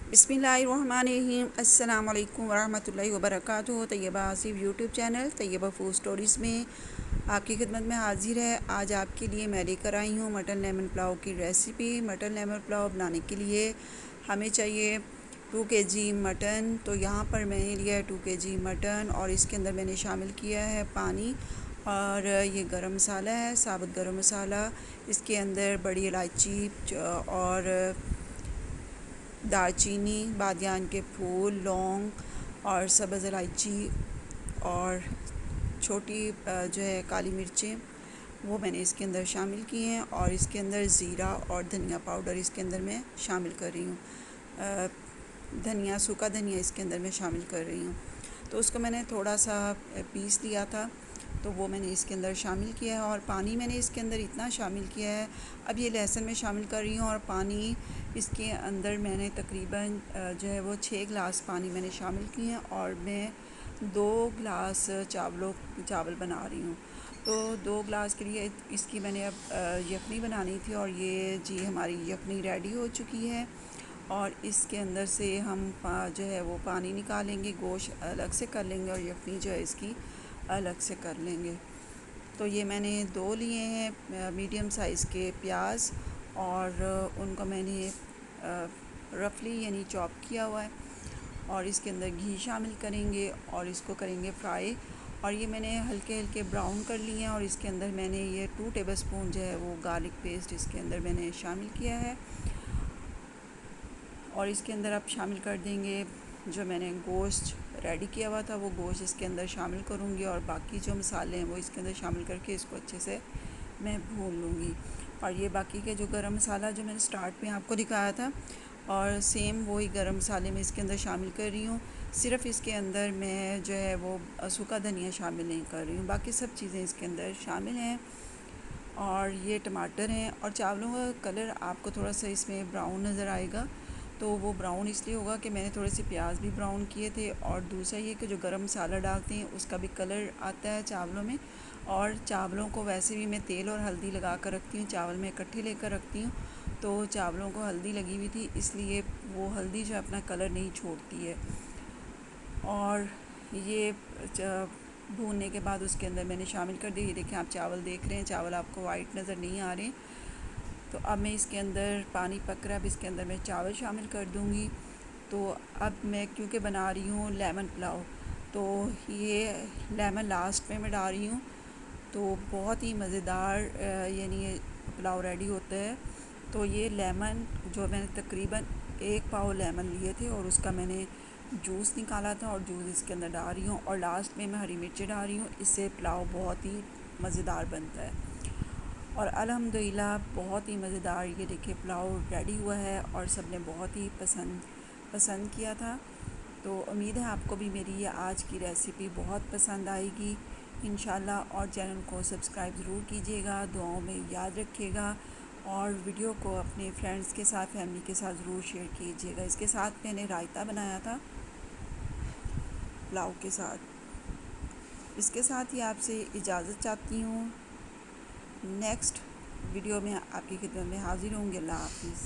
बिस्मिल्लाहिर्रहमानिर्रहीम। अस्सलाम वालेकुम वरहमतुल्लाहि वबरकातुहू। Tayyaba Asif YouTube channel Tayyaba food stories में आपकी खिदमत में हाजिर है। आज आपके लिए मैं लेकर आई हूँ मटन लेमन पुलाव की रेसिपी। मटन लेमन पुलाव बनाने के लिए हमें चाहिए 2 केजी मटन। तो यहाँ पर मैंने लिया है 2 केजी मटन और इसके अंदर मैंने शामिल किया है पानी और ये गरम मसाला है, साबुत गरम मसाला। इसके अंदर बड़ी इलायची और दालचीनी, बादियान के फूल, लौंग और सब्ज़ इलायची और छोटी जो है काली मिर्चें, वो मैंने इसके अंदर शामिल की हैं। और इसके अंदर ज़ीरा और धनिया पाउडर इसके अंदर मैं शामिल कर रही हूँ। धनिया, सूखा धनिया इसके अंदर मैं शामिल कर रही हूँ। तो उसको मैंने थोड़ा सा पीस लिया था, तो वो मैंने इसके अंदर शामिल किया है। और पानी मैंने इसके अंदर इतना शामिल किया है, अब ये लहसुन में शामिल कर रही हूँ। और पानी इसके अंदर मैंने तकरीबन जो है वो 6 गिलास पानी मैंने शामिल किए हैं। और मैं 2 गिलास चावल बना रही हूँ। तो 2 गिलास के लिए इसकी मैंने अब यखनी बनानी थी। और ये जी हमारी यखनी रेडी हो चुकी है। और इसके अंदर से हम जो है वो पानी निकालेंगे, गोश्त अलग से कर लेंगे और यखनी जो है इसकी अलग से कर लेंगे। तो ये मैंने 2 लिए हैं मीडियम साइज़ के प्याज और उनको मैंने रफली यानी चॉप किया हुआ है। और इसके अंदर घी शामिल करेंगे और इसको करेंगे फ्राई। और ये मैंने हल्के हल्के ब्राउन कर लिए हैं। और इसके अंदर मैंने ये 2 टेबलस्पून जो है वो गार्लिक पेस्ट इसके अंदर मैंने शामिल किया है। और इसके अंदर आप शामिल कर देंगे जो मैंने गोश्त रेडी किया हुआ था, वो गोश्त इसके अंदर शामिल करूँगी। और बाकी जो मसाले हैं वो इसके अंदर शामिल करके इसको अच्छे से मैं भून लूँगी। और ये बाकी के जो गरम मसाला जो मैंने स्टार्ट में आपको दिखाया था, और सेम वही गरम मसाले मैं इसके अंदर शामिल कर रही हूँ। सिर्फ़ इसके अंदर मैं जो है वो सूखा धनिया शामिल नहीं कर रही हूँ, बाकी सब चीज़ें इसके अंदर शामिल हैं। और ये टमाटर हैं। और चावलों का कलर आपको थोड़ा सा इसमें ब्राउन नज़र आएगा, तो वो ब्राउन इसलिए होगा कि मैंने थोड़े से प्याज भी ब्राउन किए थे। और दूसरा ये कि जो गरम मसाला डालते हैं उसका भी कलर आता है चावलों में। और चावलों को वैसे भी मैं तेल और हल्दी लगा कर रखती हूँ, चावल में इकट्ठे लेकर रखती हूँ। तो चावलों को हल्दी लगी हुई थी, इसलिए वो हल्दी जो अपना कलर नहीं छोड़ती है। और ये भूनने के बाद उसके अंदर मैंने शामिल कर दी। ये देखें, आप चावल देख रहे हैं, चावल आपको वाइट नज़र नहीं आ रहे। तो अब मैं इसके अंदर पानी पक रहा है, अब इसके अंदर मैं चावल शामिल कर दूँगी। तो अब मैं क्योंकि बना रही हूँ लेमन पुलाव, तो ये लेमन लास्ट में मैं डाल रही हूँ। तो बहुत ही मज़ेदार यानी ये पुलाव रेडी होता है। तो ये लेमन जो मैंने तकरीबन 1 पाव लेमन लिए थे और उसका मैंने जूस निकाला था और जूस इसके अंदर डाल रही हूँ। और लास्ट में मैं हरी मिर्ची डाल रही हूँ, इससे पुलाव बहुत ही मज़ेदार बनता है। और अल्हम्दुलिल्लाह बहुत ही मज़ेदार ये देखिए पुलाव रेडी हुआ है और सब ने बहुत ही पसंद किया था। तो उम्मीद है आपको भी मेरी ये आज की रेसिपी बहुत पसंद आएगी इंशाल्लाह। और चैनल को सब्सक्राइब ज़रूर कीजिएगा, दुआओं में याद रखिएगा। और वीडियो को अपने फ्रेंड्स के साथ, फैमिली के साथ ज़रूर शेयर कीजिएगा। इसके साथ मैंने रायता बनाया था पुलाव के साथ। इसके साथ ही आपसे इजाज़त चाहती हूँ। नेक्स्ट वीडियो में आपकी खिदमत में हाज़िर होंगे। अल्लाह हाफ़िज़।